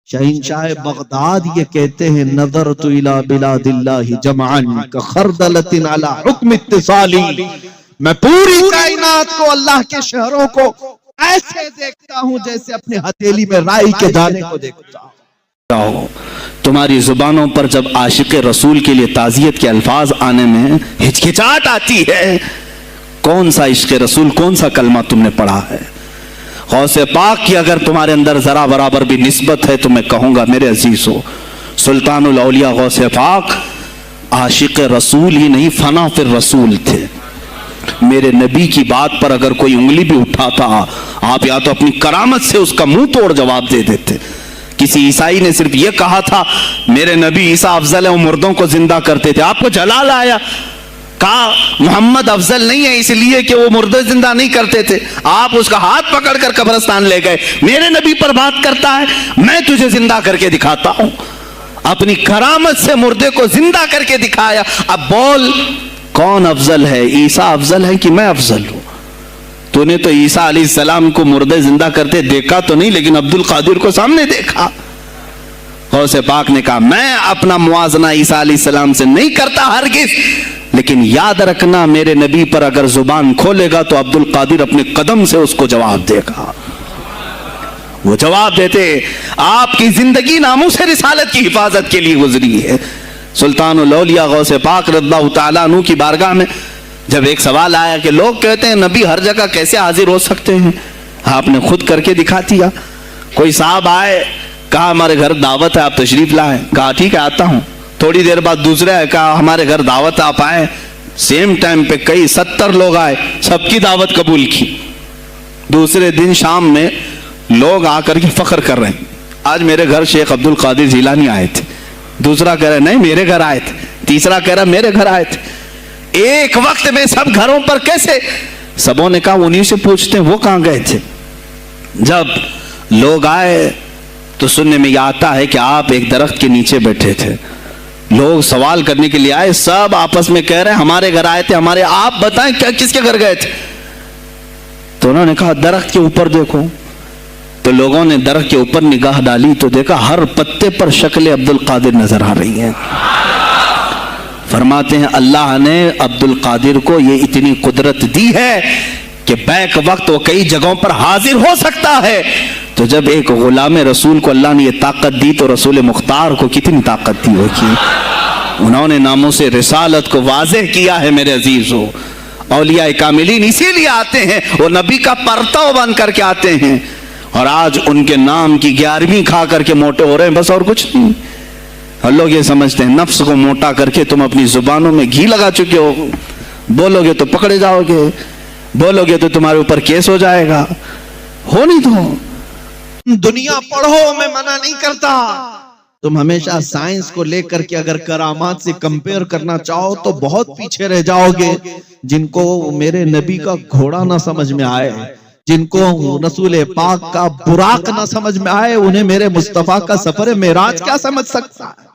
شہنشاہ بغداد یہ کہتے ہیں نظرت الی بلاد اللہ جمعا کخردلۃ علی حکم اتصالی، میں پوری کائنات کو، اللہ کے شہروں کو ایسے دیکھتا ہوں جیسے اپنے ہتھیلی میں رائی کے دانے کو دیکھتا ہوں۔ تمہاری زبانوں پر جب عاشق رسول کے لیے تعزیت کے الفاظ آنے میں ہچکچاہٹ آتی ہے، کون سا عشق رسول، کون سا کلمہ تم نے پڑھا ہے؟ غوث پاک کی اگر تمہارے اندر ذرا برابر بھی نسبت ہے تو میں کہوں گا میرے عزیزو، سلطان الاولیاء غوث پاک عاشق رسول ہی نہیں، فنا فی الرسول تھے۔ میرے نبی کی بات پر اگر کوئی انگلی بھی اٹھاتا، آپ یا تو اپنی کرامت سے اس کا منہ توڑ جواب دے دیتے۔ کسی عیسائی نے صرف یہ کہا تھا میرے نبی عیسیٰ افضل ہے، وہ مردوں کو زندہ کرتے تھے، آپ کو جلال آیا، کہا محمد افضل نہیں ہے اس لیے کہ وہ مردے زندہ نہیں کرتے تھے، آپ اس کا ہاتھ پکڑ کر قبرستان لے گئے، میرے نبی پر بات کرتا ہے، میں تجھے زندہ کر کے دکھاتا ہوں۔ اپنی کرامت سے مردے کو زندہ کر کے دکھایا۔ اب بول کون افضل ہے، عیسیٰ افضل ہے کہ میں افضل ہوں؟ تو نے تو عیسیٰ علیہ السلام کو مردے زندہ کرتے دیکھا تو نہیں، لیکن عبد القادر کو سامنے دیکھا۔ غوث پاک نے کہا میں اپنا موازنہ عیسیٰ علیہ السلام سے نہیں کرتا ہرگز، لیکن یاد رکھنا میرے نبی پر اگر زبان کھولے گا تو عبد القادر اپنے قدم سے اس کو جواب دے گا۔ وہ جواب دیتے آپ کی زندگی ناموس رسالت کی حفاظت کے لیے گزری ہے۔ سلطان الاولیاء غوث پاک رضی اللہ تعالیٰ عنہ کی بارگاہ میں جب ایک سوال آیا کہ لوگ کہتے ہیں نبی ہر جگہ کیسے حاضر ہو سکتے ہیں، آپ نے خود کر کے دکھا دیا۔ کوئی صاحب آئے، کہا ہمارے گھر دعوت ہے آپ تشریف لائیں، کہا ٹھیک ہے آتا ہوں۔ تھوڑی دیر بعد دوسرے آئے، کہا ہمارے گھر دعوت آپ آئیں، سیم ٹائم پہ کئی 70 لوگ آئے، سب کی دعوت قبول کی۔ دوسرے دن شام میں لوگ آ کر کے فخر کر رہے ہیں آج میرے گھر شیخ عبد القادر جیلانی آئے تھے، دوسرا کہہ رہا نہیں میرے گھر آئے تھے، تیسرا کہہ رہا میرے گھر آئے تھے۔ ایک وقت میں سب گھروں پر کیسے؟ سبوں نے کہا انہیں سے پوچھتے ہیں وہ کہاں گئے تھے۔ جب لوگ آئے تو سننے میں یہ آتا ہے کہ آپ ایک درخت کے نیچے بیٹھے تھے، لوگ سوال کرنے کے لیے آئے، سب آپس میں کہہ رہے ہیں ہمارے گھر آئے تھے، ہمارے، آپ بتائیں کیا کس کے گھر گئے تھے؟ تو انہوں نے کہا درخت کے اوپر دیکھو۔ تو لوگوں نے درخت کے اوپر نگاہ ڈالی تو دیکھا ہر پتے پر شکل عبد القادر نظر آ رہی ہے۔ فرماتے ہیں اللہ نے عبد القادر کو یہ اتنی قدرت دی ہے کہ بیک وقت وہ کئی جگہوں پر حاضر ہو سکتا ہے۔ تو جب ایک غلام رسول کو اللہ نے یہ طاقت دی تو رسول مختار کو کتنی طاقت دی ہوگی؟ انہوں نے ناموس رسالت کو واضح کیا ہے میرے عزیزو۔ اولیاء کاملین اسی لیے آتے ہیں، وہ نبی کا پرتو بن کر کے آتے ہیں، اور آج ان کے نام کی 11ویں کھا کر کے موٹے ہو رہے ہیں، بس اور کچھ نہیں۔ اور لوگ یہ سمجھتے ہیں نفس کو موٹا کر کے تم اپنی زبانوں میں گھی لگا چکے ہو، بولو گے تو پکڑے جاؤ گے، بولو گے تو تمہارے اوپر کیس ہو جائے گا، ہو نہیں تو دنیا پڑھو، میں منع نہیں کرتا، تم ہمیشہ سائنس کو لے کر کے اگر کرامات سے کمپیئر کرنا چاہو تو بہت پیچھے رہ جاؤ گے۔ جن کو میرے نبی کا گھوڑا نہ سمجھ میں آئے، جن کو رسول پاک کا براق نہ سمجھ میں آئے، انہیں میرے مصطفیٰ کا سفر معراج کیا سمجھ سکتا ہے؟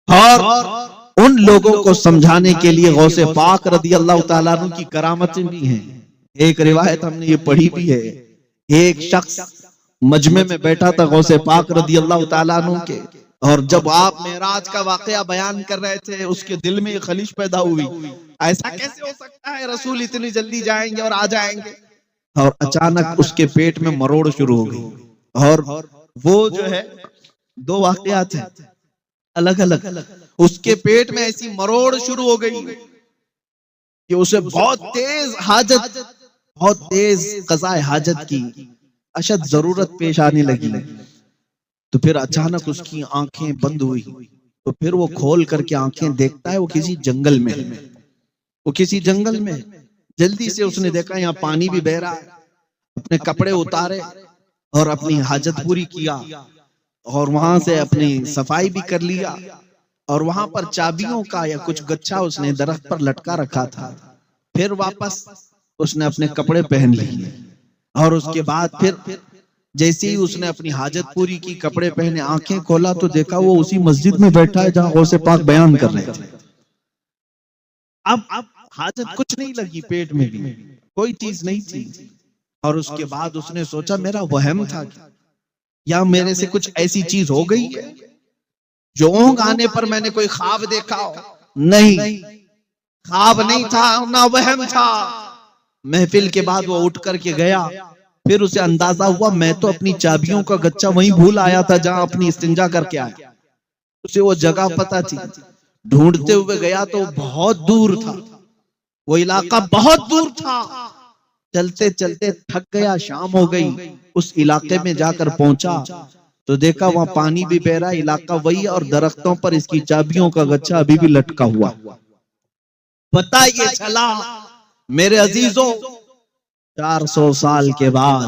اور ان لوگوں کو سمجھانے کے لیے غوث پاک رضی اللہ تعالیٰ عنہ کی کرامتیں بھی ہیں۔ ایک روایت ہم نے یہ پڑھی بھی ہے، ایک شخص مجمع میں بیٹھا تھا غوث پاک رضی اللہ تعالیٰ عنہ کے، اور جب آپ معراج کا واقعہ بیان کر رہے تھے اس کے دل میں یہ خلیش پیدا ہوئی، ایسا کیسے ہو سکتا ہے رسول اتنی جلدی جائیں گے اور آ جائیں گے؟ اور اچانک اس کے پیٹ میں مروڑ شروع ہو گئی، اور وہ جو ہے 2 واقعات ہیں الگ الگ، اس کے پیٹ میں ایسی مروڑ شروع ہو گئی کہ اسے بہت تیز حاجت، بہت تیز قضاء حاجت کی اشد ضرورت پیش آنے لگی۔ تو پھر اچانک اس کی آنکھیں بند ہوئی، تو پھر وہ کھول کر کے آنکھیں دیکھتا ہے وہ کسی جنگل میں، وہ کسی جنگل میں۔ جلدی سے اس نے دیکھا یہاں پانی بھی بہ رہا ہے، اپنے کپڑے اتارے اور اپنی حاجت پوری کیا، اور وہاں سے اپنی صفائی بھی کر لیا، اور وہاں پر چابیوں کا یا کچھ گچھا اس نے درخت پر لٹکا رکھا تھا۔ پھر واپس اس نے اپنے کپڑے پہن لیے، اور اس کے بعد پھر جیسے ہی اس نے اپنی حاجت پوری کی، کپڑے پہنے، آنکھیں کھولا تو دیکھا وہ اسی مسجد میں بیٹھا ہے جہاں غوث پاک بیان کر رہے تھے۔ اب حاجت کچھ نہیں لگی، پیٹ میں بھی کوئی چیز نہیں تھی، اور اس کے بعد اس نے سوچا میرا وہم تھا یا میرے سے کچھ ایسی چیز ہو گئی ہے جو اونگ آنے پر میں نے کوئی خواب دیکھا ہو؟ نہیں، خواب نہیں تھا نہ وہم تھا۔ محفل کے بعد وہ اٹھ کر کے گیا، پھر اسے اندازہ ہوا میں تو اپنی چابیوں کا گچھا وہیں بھول آیا تھا جہاں اپنی استنجا کر کے آیا۔ اسے وہ جگہ پتہ تھی، ڈھونڈتے ہوئے گیا تو بہت دور تھا، وہ علاقہ بہت دور تھا۔ چلتے چلتے تھک گیا، شام ہو گئی، اس علاقے میں جا کر پہنچا تو دیکھا وہاں پانی بھی بہ رہا، علاقہ وہی، اور درختوں پر اس کی چابیوں کا گچھا ابھی بھی لٹکا ہوا۔ پتہ یہ چلا میرے عزیزوں، 400 سال کے بعد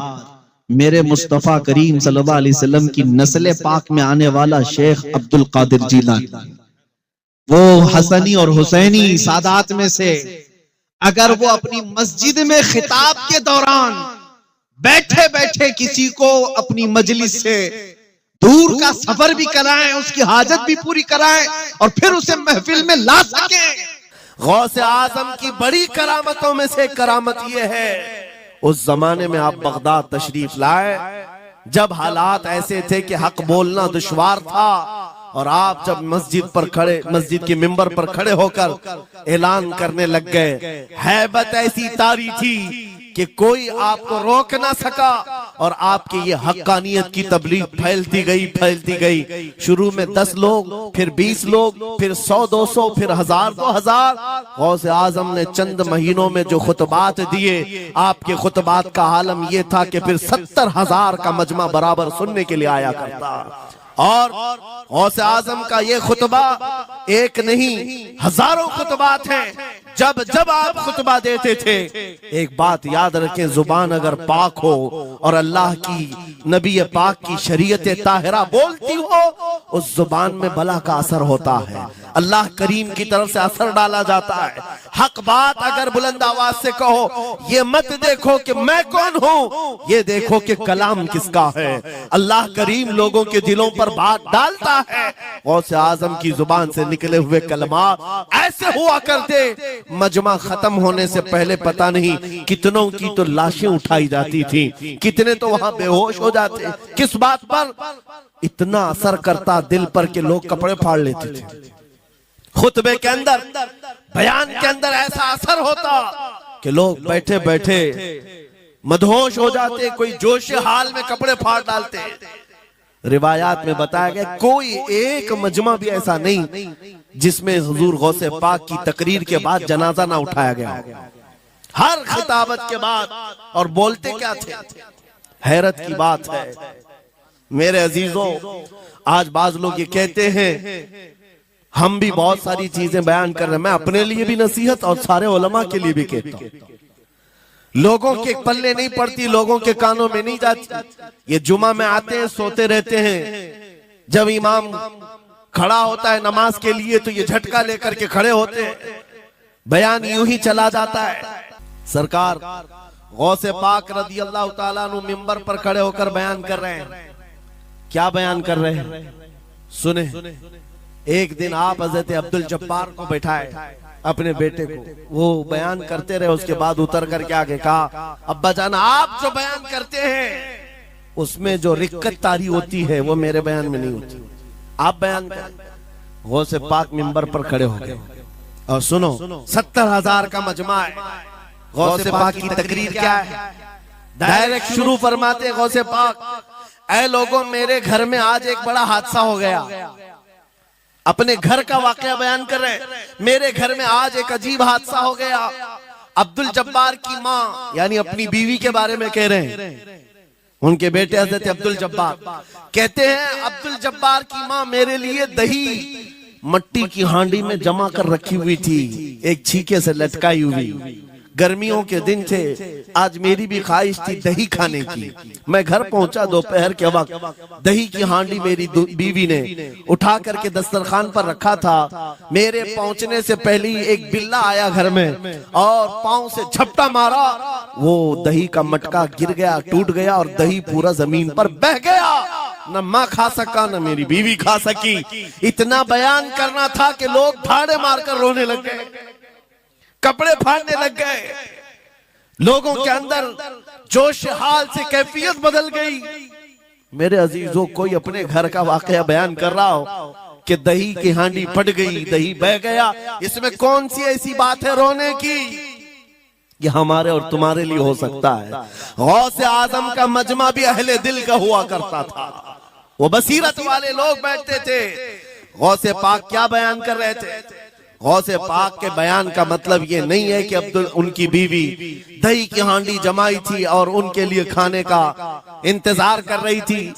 میرے مصطفیٰ کریم صلی اللہ علیہ وسلم کی نسل پاک میں آنے والا شیخ عبد القادر جیلانی، وہ حسنی اور حسینی سادات میں سے، اگر وہ اپنی مسجد میں خطاب کے دوران بیٹھے بیٹھے کسی کو اپنی مجلس سے دور کا سفر بھی کرائیں، اس کی حاجت بھی پوری کرائیں اور پھر اسے محفل میں لا سکیں۔ غوث اعظم کی بڑی کرامتوں میں سے کرامت یہ ہے، اس زمانے میں آپ بغداد تشریف لائے جب حالات ایسے تھے کہ حق بولنا دشوار تھا، اور آپ جب مسجد کے ممبر پر کھڑے ہو کر اعلان کرنے لگ گئے، ہیبت ایسی طاری تھی کہ کوئی آپ کو روک نہ سکا، اور آپ کی یہ حقانیت کی تبلیغ پھیلتی گئی۔ شروع میں 10 لوگ، پھر 20 لوگ، پھر 100 200، پھر 1000 2000۔ غوث اعظم نے چند مہینوں میں جو خطبات دیے، آپ کے خطبات کا عالم یہ تھا کہ پھر 70,000 کا مجمع برابر سننے کے لیے آیا کرتا۔ اور غوث اعظم کا یہ خطبہ ایک نہیں، ہزاروں خطبات ہیں۔ جب آپ خطبہ دیتے تھے، ایک بات یاد رکھیں، زبان اگر پاک ہو اور اللہ کی نبی پاک کی شریعت طاہرہ بولتی ہو، اس زبان میں بلا کا اثر ہوتا ہے، اللہ کریم کی طرف سے اثر ڈالا جاتا ہے۔ حق بات اگر بلند آواز سے کہو، یہ مت دیکھو کہ میں کون ہوں، یہ دیکھو کہ کلام کس کا ہے۔ اللہ کریم لوگوں کے دلوں پر بات ڈالتا ہے۔ غوث اعظم کی زبان سے نکلے ہوئے کلمات ایسے ہوا کرتے، مجمع ختم ہونے سے پہلے پتہ نہیں کتنوں کی تو لاشیں اٹھائی جاتی تھی، کتنے تو وہاں بے ہوش ہو جاتے۔ کس بات پر؟ اتنا اثر کرتا دل پر کہ لوگ کپڑے پھاڑ لیتے تھے۔ خطبے کے اندر، بیان کے اندر ایسا اثر ہوتا کہ لوگ بیٹھے بیٹھے مدہوش ہو جاتے، کوئی جوش حال میں کپڑے پھاڑ ڈالتے۔ روایات میں بتایا گیا کوئی ایک مجمع بھی ایسا نہیں جس میں حضور غوث پاک کی تقریر کے بعد جنازہ نہ اٹھایا گیا۔ ہر خطابت کے بعد، اور بولتے کیا تھے، حیرت کی بات ہے میرے عزیزوں۔ آج بعض لوگ یہ کہتے ہیں ہم بھی بہت ساری چیزیں بیان کر رہے ہیں، میں اپنے لیے بھی نصیحت اور سارے علماء کے لیے بھی کہتا ہوں، لوگوں کے پلے نہیں پڑتی، لوگوں کے کانوں میں نہیں جاتی۔ یہ جمعہ میں آتے ہیں، سوتے رہتے ہیں، جب امام کھڑا ہوتا ہے نماز کے لیے تو یہ جھٹکا لے کر کے کھڑے ہوتے ہیں، بیان یوں ہی چلا جاتا ہے۔ سرکار غوث پاک رضی اللہ تعالیٰ عنہ ممبر پر کھڑے ہو کر بیان کر رہے ہیں۔ کیا بیان کر رہے ہیں؟ سنیں۔ ایک دن آپ حضرت عبدالجبار کو بٹھائے، اپنے بیٹے کو، وہ بیان کرتے رہے، اس کے بعد اتر کر کے آگے کہا ابا جان آپ جو بیان کرتے ہیں اس میں جو رکت طاری ہوتی ہے وہ میرے بیان میں نہیں ہوتی، آپ بیان کریں۔ غوث پاک منبر پر کھڑے ہو گئے، اور سنو 70,000 کا مجمع ہے، غوث پاک کی تقریر کیا ہے؟ ڈائریکٹ شروع فرماتے غوث پاک، اے لوگوں میرے گھر میں آج ایک بڑا حادثہ ہو گیا۔ اپنے گھر کا واقعہ بیان کر رہے ہیں، میرے گھر میں آج ایک عجیب حادثہ ہو گیا۔ عبدالجبار کی ماں یعنی اپنی بیوی کے بارے میں کہہ رہے ہیں، ان کے بیٹے حضرت عبدالجبار کہتے ہیں عبدالجبار کی ماں میرے لیے دہی مٹی کی ہانڈی میں جمع کر رکھی ہوئی تھی، ایک چھیکے سے لٹکائی ہوئی۔ گرمیوں کے دن تھے، آج میری بھی خواہش تھی دہی کھانے کی۔ میں گھر پہنچا دوپہر کے وقت، دہی کی ہانڈی میری بیوی نے اٹھا کر کے دسترخوان پر رکھا تھا۔ میرے پہنچنے سے پہلے ایک بلہ آیا گھر میں اور پاؤں سے جھپٹا مارا، وہ دہی کا مٹکا گر گیا، ٹوٹ گیا، اور دہی پورا زمین پر بہ گیا۔ نہ ماں کھا سکا نہ میری بیوی کھا سکی۔ اتنا بیان کرنا تھا کہ لوگ دھاڑے مار کر رونے لگ گئے، کپڑے پھاڑنے لگ گئے، لوگوں کے اندر جوش حال سے کیفیت بدل گئی۔ میرے عزیزوں کوئی اپنے گھر کا واقعہ بیان کر رہا ہو کہ دہی کی ہانڈی پھٹ گئی، دہی بہ گیا، اس میں کون سی ایسی بات ہے رونے کی؟ یہ ہمارے اور تمہارے لیے ہو سکتا ہے۔ غوث اعظم کا مجمع بھی اہل دل کا ہوا کرتا تھا، وہ بصیرت والے لوگ بیٹھتے تھے۔ غوث پاک کیا بیان کر رہے تھے؟ غوث پاک کے بیان کا مطلب یہ نہیں ہے کہ ان کی بیوی دہی کی ہانڈی جمائی تھی اور ان کے لیے کھانے کا انتظار کر رہی تھی۔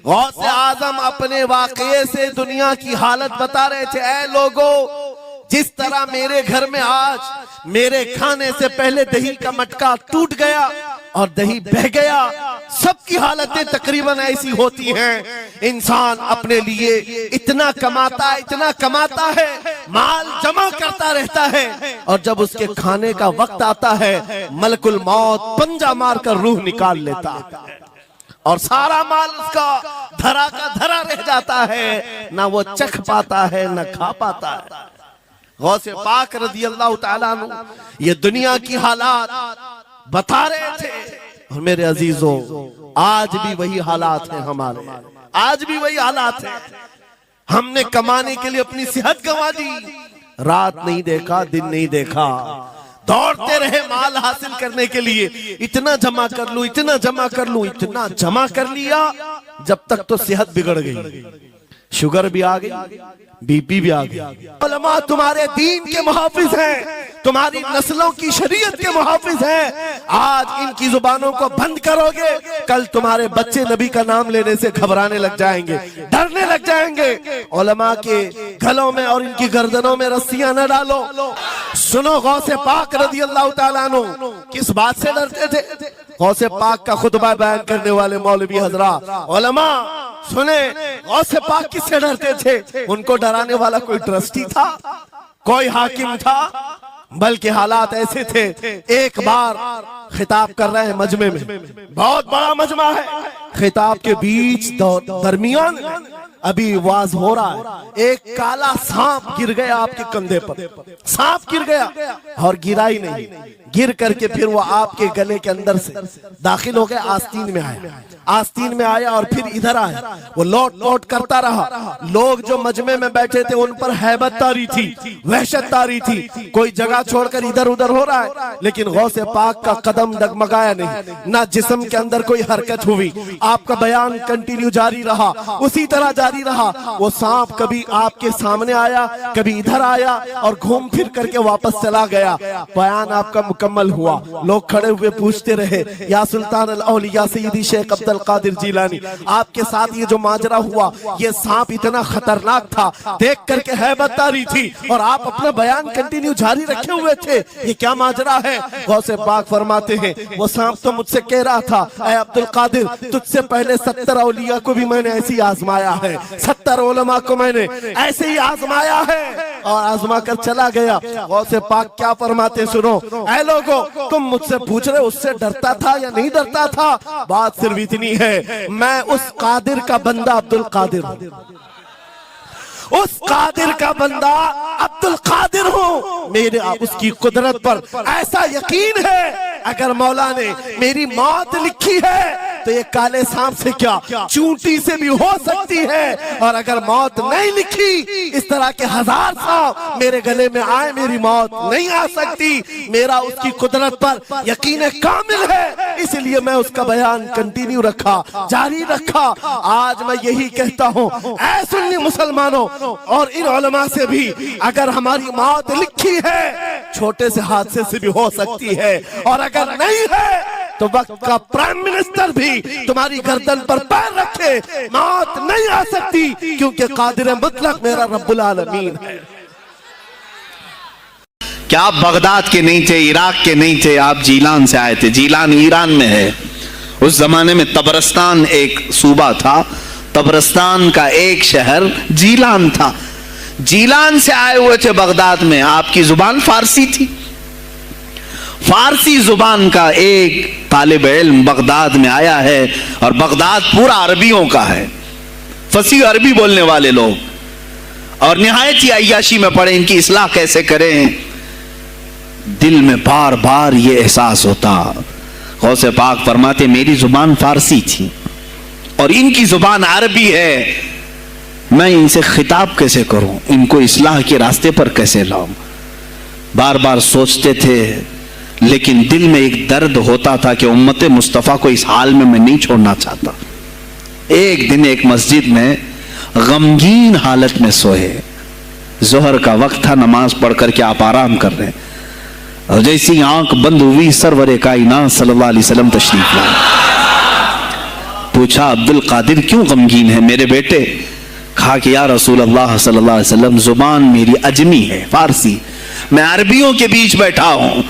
غوث اعظم اپنے واقعے سے دنیا کی حالت بتا رہے تھے، اے لوگو، جس طرح میرے گھر میں آج میرے کھانے سے پہلے دہی کا مٹکا ٹوٹ گیا اور دہی بہ گیا، سب کی حالتیں تقریباً ایسی ہوتی ہیں۔ انسان اپنے لیے اتنا کماتا ہے، مال جمع کرتا رہتا ہے، اور جب اس کے کھانے کا وقت آتا ہے ملک الموت پنجہ مار کر روح نکال لیتا ہے اور سارا مال اس کا دھرا کا دھرا رہ جاتا ہے، نہ وہ چکھ پاتا ہے نہ کھا پاتا ہے۔ غوث پاک رضی اللہ تعالیٰ عنہ یہ دنیا کی حالات بتا رہے تھے، اور میرے عزیزوں آج بھی وہی حالات ہیں ہمارے، آج بھی وہی حالات ہیں۔ ہم نے کمانے کے لیے اپنی صحت گنوا دی، رات نہیں دیکھا، دن نہیں دیکھا، دوڑتے رہے مال حاصل کرنے کے لیے، اتنا جمع کر لوں، اتنا جمع کر لوں، اتنا جمع کر لیا، جب تک تو صحت بگڑ گئی، شوگر بھی آ گئی، بی پی بھی آ گئی۔ علماء تمہارے دین کے محافظ ہیں، تمہاری نسلوں کی شریعت کے محافظ ہیں، آج ان کی زبانوں کو بند کرو گے، کل تمہارے بچے نبی کا نام لینے سے گھبرانے لگ جائیں گے، ڈرنے لگ جائیں گے۔ علماء کے گلوں میں اور ان کی گردنوں میں رسیاں نہ ڈالو۔ سنو غوث پاک رضی اللہ تعالیٰ عنہ کس بات سے ڈرتے تھے؟ غوث پاک کا خطبہ بیان کرنے والے مولوی حضرات، علماء سنیں، غوث پاک کس سے ڈرتے تھے؟ ان کو ڈرانے والا کوئی ٹرسٹی تھا، کوئی حاکم تھا؟ بلکہ حالات ایسے تھے، ایک بار خطاب کر رہے ہیں مجمع میں، بہت بڑا مجمع ہے، خطاب کے بیچ درمیان ابھی واز ہو رہا ہے، ایک کالا سانپ گر گیا آپ کے کندھے پر، سانپ گر گیا اور گرا ہی نہیں، گر کر کے پھر وہ آپ کے گلے کے اندر سے داخل ہو گیا، آستین میں آیا اور پھر ادھر آیا، وہ لوٹ لوٹ کرتا رہا۔ لوگ جو مجمع میں بیٹھے تھے ان پر ہیبت طاری تھی، وحشت طاری تھی، کوئی جگہ چھوڑ کر ادھر ادھر ہو رہا ہے، لیکن غوث پاک کا قدم ڈگمگایا نہیں، نہ جسم کے اندر کوئی حرکت ہوئی، آپ کا بیان کنٹینیو جاری رہا، اسی طرح جاری رہا۔ وہ سانپ کبھی آپ کے سامنے آیا، کبھی ادھر آیا اور گھوم پھر کر کے واپس چلا گیا۔ بیان آپ کا مکمل ہوا، لوگ کھڑے ہوئے پوچھتے رہے، یا سلطان الاولیاء سیدی شیخ عبد القادر جیلانی، آپ کے ساتھ یہ جو ماجرا ہوا، یہ سانپ اتنا خطرناک تھا، دیکھ کر کے ہیبت طاری تھی، اور آپ اپنا بیان کنٹینیو جاری رکھے ہوئے تھے، یہ کیا ماجرا ہے؟ غوث پاک فرماتے ہیں وہ سانپ تو مجھ سے کہہ رہا تھا، اے عبد القادر، تجھ سے پہلے 70 اولیاء کو بھی میں نے ایسی آزمایا ہے، 70 علماء کو میں نے ایسے ہی آزمایا ہے، اور آزما کر چلا گیا۔ غوث پاک کیا فرماتے سنو، اے لوگو، تم مجھ سے پوچھ رہے اس سے ڈرتا تھا یا نہیں ڈرتا تھا؟ بات صرف اتنی ہے، میں اس قادر کا بندہ عبد القادر ہوں، اس قادر کا بندہ عبد القادر ہوں، میرے اس کی قدرت پر ایسا یقین ہے، اگر مولا نے میری موت لکھی ہے تو یہ کالے سانپ سے کیا چونٹی سے بھی ہو سکتی ہے، اور اگر موت نہیں لکھی، اس طرح کے 1000 سانپ میرے گلے میں آئے، میری موت نہیں آ سکتی۔ میرا اس کی قدرت پر یقین کامل ہے، اس لیے میں اس کا بیان کنٹینیو رکھا، جاری رکھا۔ آج میں یہی کہتا ہوں، اے سنی مسلمانوں اور ان علماء سے بھی، اگر ہماری موت لکھی ہے، چھوٹے سے حادثے سے بھی ہو سکتی ہے، اور اگر نہیں ہے تو وقت کا پرائم منسٹر بھی تمہاری گردن پر پیر رکھے، موت نہیں آ سکتی، کیونکہ قادر مطلق میرا رب العالمین ہے۔ کیا آپ بغداد کے نہیں تھے، عراق کے نہیں تھے، آپ جیلان سے آئے تھے۔ جیلان ایران میں ہے۔ اس زمانے میں طبرستان ایک صوبہ تھا، طبرستان کا ایک شہر جیلان تھا۔ جیلان سے آئے ہوئے تھے بغداد میں، آپ کی زبان فارسی تھی۔ فارسی زبان کا ایک طالب علم بغداد میں آیا ہے، اور بغداد پورا عربیوں کا ہے، فصیح عربی بولنے والے لوگ، اور نہایت ہی عیاشی میں پڑے، ان کی اصلاح کیسے کریں۔ دل میں بار بار یہ احساس ہوتا۔ غوث پاک فرماتے میری زبان فارسی تھی، اور ان کی زبان عربی ہے، میں ان سے خطاب کیسے کروں، ان کو اصلاح کے راستے پر کیسے لاؤں؟ بار بار سوچتے تھے، لیکن دل میں ایک درد ہوتا تھا کہ امت مصطفیٰ کو اس حال میں نہیں چھوڑنا چاہتا۔ ایک دن ایک مسجد میں غمگین حالت میں سوئے، ظہر کا وقت تھا، نماز پڑھ کر کے آپ آرام کر رہے ہیں، اور جیسی آنکھ بند ہوئی سرور کائنات صلی اللہ علیہ وسلم تشریف لائے۔ پوچھا عبد القادر کیوں غمگین ہے میرے بیٹے؟ کہا کہ یا رسول اللہ صلی اللہ علیہ وسلم زبان میری اجمی ہے، فارسی، میں عربیوں کے بیچ بیٹھا ہوں،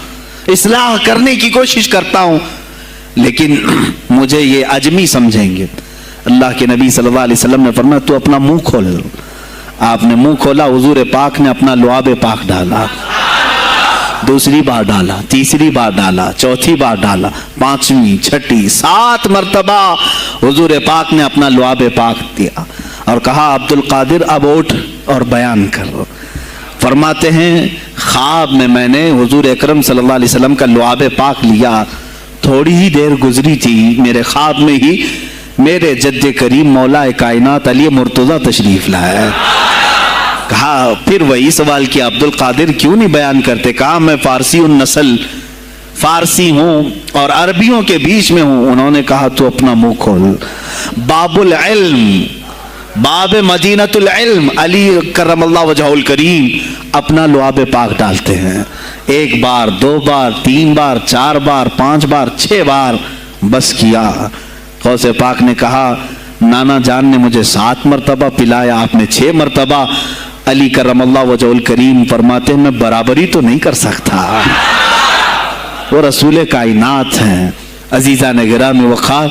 اصلاح کرنے کی کوشش کرتا ہوں، لیکن مجھے یہ اجمی سمجھیں گے۔ اللہ کے نبی صلی اللہ علیہ وسلم نے فرمایا تو اپنا منہ کھول لو۔ آپ نے منہ کھولا، حضور پاک نے اپنا لعاب پاک ڈالا، دوسری بار ڈالا، تیسری بار ڈالا، چوتھی بار ڈالا، پانچویں، چھٹی، 7 مرتبہ حضور پاک نے اپنا لعاب پاک دیا اور کہا عبد القادر اب اٹھ اور بیان کرو۔ فرماتے ہیں خواب میں نے حضور اکرم صلی اللہ علیہ وسلم کا لعاب پاک لیا، تھوڑی ہی دیر گزری تھی، میرے خواب میں ہی میرے جد کریم مولا کائنات علی مرتضیٰ تشریف لائے۔ کہا پھر وہی سوال کیا عبد القادر کیوں نہیں بیان کرتے؟ کہا میں فارسی النسل، فارسی ہوں اور عربیوں کے بیچ میں ہوں۔ انہوں نے کہا تو اپنا منہ کھول۔ باب العلم، باب مدینۃ العلم، علی کرم اللہ وجہہ الکریم اپنا لعاب پاک ڈالتے ہیں، 1 بار، 2 بار، 3 بار، 4 بار، 5 بار، 6 بار، بس کیا۔ غوث پاک نے کہا نانا جان نے مجھے 7 مرتبہ پلایا، آپ نے 6 مرتبہ۔ علی کرم اللہ وجہ الکریم فرماتے ہیں میں برابری تو نہیں کر سکتا، وہ رسول کائنات ہیں۔ عزیزان گرامی وقار،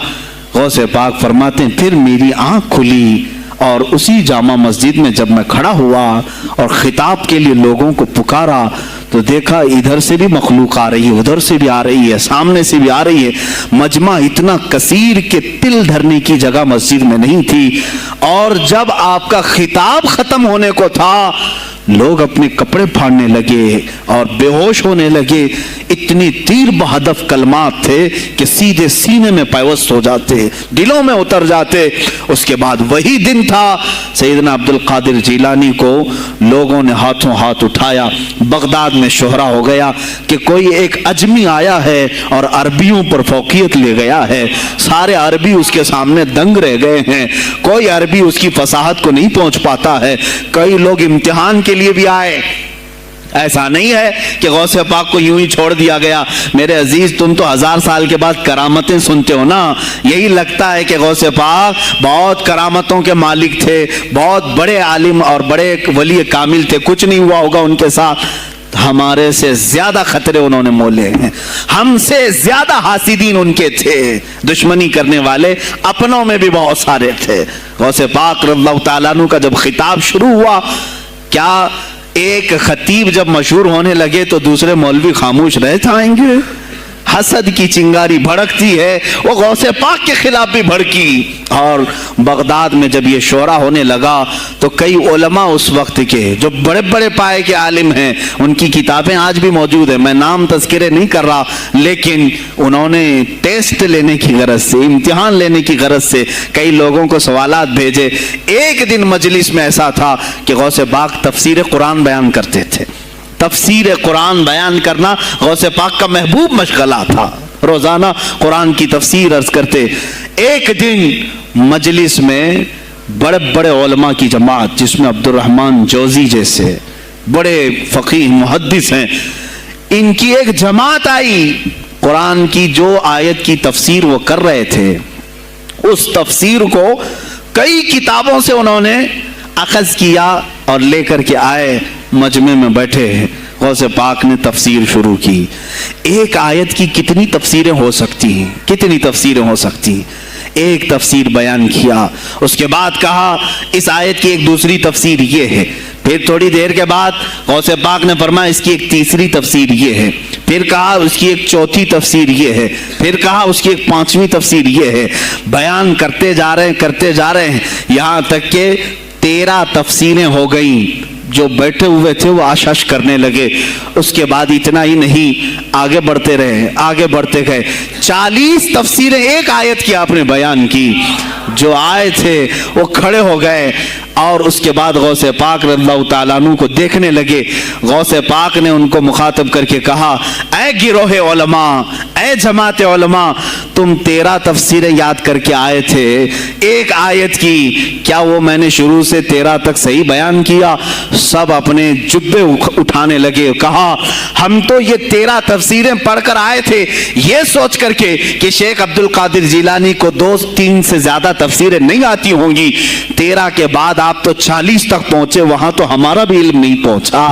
غوث پاک فرماتے ہیں پھر میری آنکھ کھلی اور اسی جامع مسجد میں جب میں کھڑا ہوا اور خطاب کے لیے لوگوں کو پکارا تو دیکھا ادھر سے بھی مخلوق آ رہی ہے، ادھر سے بھی آ رہی ہے، سامنے سے بھی آ رہی ہے۔ مجمع اتنا کثیر کہ تل دھرنے کی جگہ مسجد میں نہیں تھی، اور جب آپ کا خطاب ختم ہونے کو تھا لوگ اپنے کپڑے پھاڑنے لگے اور بے ہوش ہونے لگے۔ اتنی تیر بہدف کلمات تھے کہ سیدھے سینے میں پیوست ہو جاتے، دلوں میں اتر جاتے۔ اس کے بعد وہی دن تھا سیدنا عبد القادر جیلانی کو لوگوں نے ہاتھوں ہاتھ اٹھایا۔ بغداد میں شہرہ ہو گیا کہ کوئی ایک اجمی آیا ہے اور عربیوں پر فوقیت لے گیا ہے، سارے عربی اس کے سامنے دنگ رہ گئے ہیں، کوئی عربی اس کی فصاحت کو نہیں پہنچ پاتا ہے۔ کئی لوگ امتحان کے لیے بھی آئے، ایسا نہیں ہے کہ غوث پاک کو یوں ہی چھوڑ دیا گیا۔ میرے عزیز تم تو 1000 سال کے بعد کرامتیں سنتے ہو نا، یہی لگتا ہے کہ غوث پاک بہت کرامتوں کے مالک تھے، بہت بڑے عالم اور بڑے ولی کامل تھے، کچھ نہیں ہوا ہوگا ان کے ساتھ۔ ہمارے سے زیادہ خطرے انہوں نے مولے ہیں، ہم سے زیادہ حاسدین ان کے تھے، دشمنی کرنے والے اپنوں میں بھی بہت سارے تھے۔ غوث پاک رضی اللہ تعالیٰ عنہ کا جب خطاب شروع ہوا، کیا ایک خطیب جب مشہور ہونے لگے تو دوسرے مولوی خاموش رہ جائیں گے؟ حسد کی چنگاری بھڑکتی ہے، وہ غوث پاک کے خلاف بھی بھڑکی۔ اور بغداد میں جب یہ شورا ہونے لگا تو کئی علماء اس وقت کے جو بڑے بڑے پائے کے عالم ہیں، ان کی کتابیں آج بھی موجود ہیں، میں نام تذکرے نہیں کر رہا، لیکن انہوں نے ٹیسٹ لینے کی غرض سے، امتحان لینے کی غرض سے کئی لوگوں کو سوالات بھیجے۔ ایک دن مجلس میں ایسا تھا کہ غوث پاک تفسیر قرآن بیان کرتے تھے۔ تفسیر قرآن بیان کرنا غوث پاک کا محبوب مشغلہ تھا، روزانہ قرآن کی تفسیر عرض کرتے۔ ایک دن مجلس میں بڑے بڑے علماء کی جماعت، جس میں عبد الرحمن جوزی جیسے بڑے فقیہ محدث ہیں، ان کی ایک جماعت آئی۔ قرآن کی جو آیت کی تفسیر وہ کر رہے تھے، اس تفسیر کو کئی کتابوں سے انہوں نے اخذ کیا اور لے کر کے آئے، مجمع میں بیٹھے ہیں۔ غوث پاک نے تفسیر شروع کی۔ ایک آیت کی کتنی تفسیریں ہو سکتی ہیں، کتنی تفسیریں ہو سکتی ہیں؟ ایک تفسیر بیان کیا، اس کے بعد کہا اس آیت کی ایک دوسری تفسیر یہ ہے۔ پھر تھوڑی دیر کے بعد غوث پاک نے فرمایا اس کی ایک تیسری تفسیر یہ ہے، پھر کہا اس کی ایک چوتھی تفسیر یہ ہے، پھر کہا اس کی ایک پانچویں تفسیر یہ ہے۔ بیان کرتے جا رہے ہیں، کرتے جا رہے ہیں، یہاں تک کہ 13 تفسیریں ہو گئیں۔ جو بیٹھے ہوئے تھے وہ آشش کرنے لگے. اس کے بعد اتنا ہی نہیں, آگے بڑھتے رہے, آگے بڑھتے گئے. 40 تفسیریں ایک آیت کی آپ نے بیان کی. جو آئے تھے وہ کھڑے ہو گئے اور اس کے بعد غوث پاک رضی اللہ تعالیٰ عنہ کو دیکھنے لگے. غوث پاک نے ان کو مخاطب کر کے کہا, اے گروہ علماء, اے جماعت علماء, تم 13 تفسیریں یاد کر کے آئے تھے ایک آیت کی, کیا وہ میں نے شروع سے 13 تک صحیح بیان کیا؟ سب اپنے جبے اٹھانے لگے. کہا ہم تو یہ 13 تفسیریں پڑھ کر آئے تھے یہ سوچ کر کے کہ شیخ عبد القادر جیلانی کو 2-3 سے زیادہ تفسیریں نہیں آتی ہوں گی. 13 کے بعد آپ تو 40 تک پہنچے, وہاں تو ہمارا بھی علم نہیں پہنچا.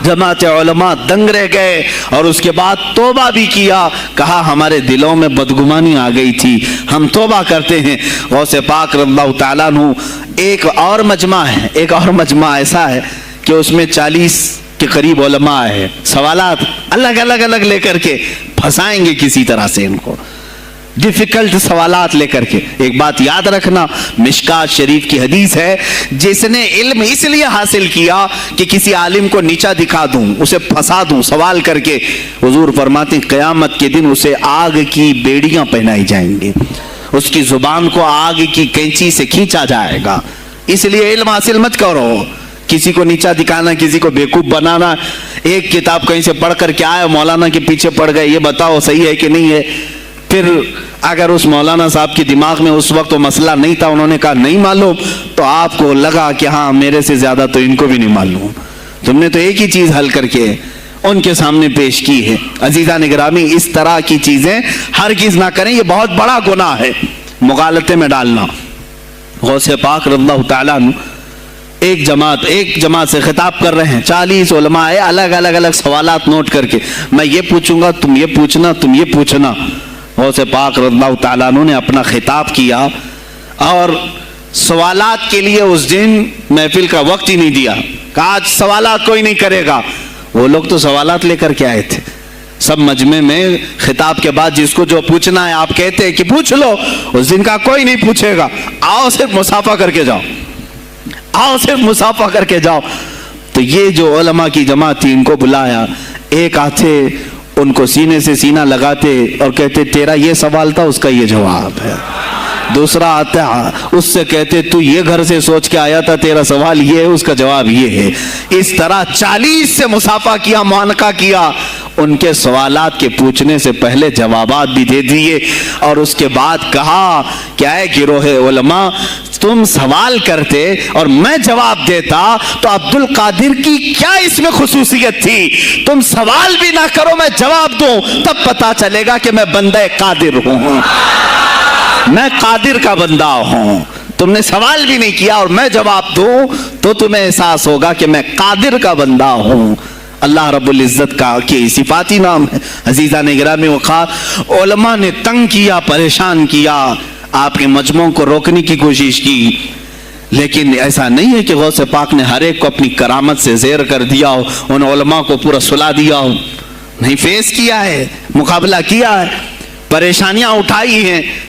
جماعت علماء دنگ رہ گئے اور اس کے بعد توبہ بھی کیا. کہا ہمارے دلوں میں بدگمانی آ گئی تھی, ہم توبہ کرتے ہیں. غوث پاک رضی اللہ تعالیٰ عنہ ایک اور مجمع ہے, ایک اور مجمع ایسا ہے کہ اس میں 40 کے قریب علماء ہے. سوالات الگ الگ لے کر کے پھنسائیں گے کسی طرح سے ان کو, ڈیفیکلٹ سوالات لے کر کے. ایک بات یاد رکھنا, مشکات شریف کی حدیث ہے, جس نے علم اس لیے حاصل کیا کہ کسی عالم کو نیچا دکھا دوں, اسے پھنسا دوں سوال کر کے, حضور فرماتے ہیں قیامت کے دن اسے آگ کی بیڑیاں پہنائی جائیں گے, اس کی زبان کو آگ کی کینچی سے کھینچا جائے گا. اس لیے علم حاصل مت کرو, کسی کو نیچا دکھانا, کسی کو بیوقوف بنانا. ایک کتاب کہیں سے پڑھ کر کے آئے, مولانا کے پیچھے پڑ گئے, یہ بتاؤ صحیح ہے کہ نہیں ہے. پھر اگر اس مولانا صاحب کے دماغ میں اس وقت وہ مسئلہ نہیں تھا, انہوں نے کہا نہیں معلوم, تو آپ کو لگا کہ ہاں میرے سے زیادہ تو ان کو بھی نہیں معلوم. تم نے تو ایک ہی چیز حل کر کے ان کے سامنے پیش کی ہے. عزیزان گرامی, اس طرح کی چیزیں ہرگز نہ کریں, یہ بہت بڑا گناہ ہے مغالطے میں ڈالنا. غوث پاک رضی اللہ تعالیٰ عنہ ایک جماعت سے خطاب کر رہے ہیں. 40 علماء ہے, الگ الگ سوالات نوٹ کر کے, میں یہ پوچھوں گا, تم یہ پوچھنا, تم یہ پوچھنا. غوث پاک رضی اللہ تعالیٰ عنہ نے اپنا خطاب کیا اور سوالات کے لیے اس دن محفل کا وقت ہی نہیں دیا. کہا آج سوالات کوئی نہیں کرے گا. وہ لوگ تو سوالات لے کر کے آئے تھے. سب مجمع میں خطاب کے بعد جس کو جو پوچھنا ہے آپ کہتے ہیں کہ پوچھ لو, اس دن کا کوئی نہیں پوچھے گا, آؤ صرف مصافحہ کر کے جاؤ, آؤ صرف مصافحہ کر کے جاؤ. تو یہ جو علماء کی جماعت تھی ان کو بلایا. ایک آتے ان کو سینے سے سینہ لگاتے اور کہتے تیرا یہ سوال تھا, اس کا یہ جواب ہے. دوسرا آتا اس سے کہتے تو یہ گھر سے سوچ کے آیا تھا, تیرا سوال یہ ہے, اس کا جواب یہ ہے. اس طرح 40 سے مصافحہ کیا, معانقہ کیا. ان کے سوالات کے پوچھنے سے پہلے جوابات بھی دے دیے اور اس کے بعد کہا کیا ہے گروہ علماء, تم سوال کرتے اور میں جواب دیتا تو عبد القادر کی کیا اس میں خصوصیت تھی؟ تم سوال بھی نہ کرو, میں جواب دوں, تب پتا چلے گا کہ میں بندہ قادر ہوں, میں قادر کا بندہ ہوں. تم نے سوال بھی نہیں کیا اور میں جواب دوں تو تمہیں احساس ہوگا کہ میں قادر کا بندہ ہوں. اللہ رب العزت کا کہ صفاتی نام ہے. عزیزان گرامی وقار, علماء نے تنگ کیا, پریشان کیا, آپ کے مجموعوں کو روکنے کی کوشش کی, لیکن ایسا نہیں ہے کہ غوث پاک نے ہر ایک کو اپنی کرامت سے زیر کر دیا ہو, ان علماء کو پورا سلا دیا ہو. نہیں, فیس کیا ہے, مقابلہ کیا ہے, پریشانیاں اٹھائی ہیں.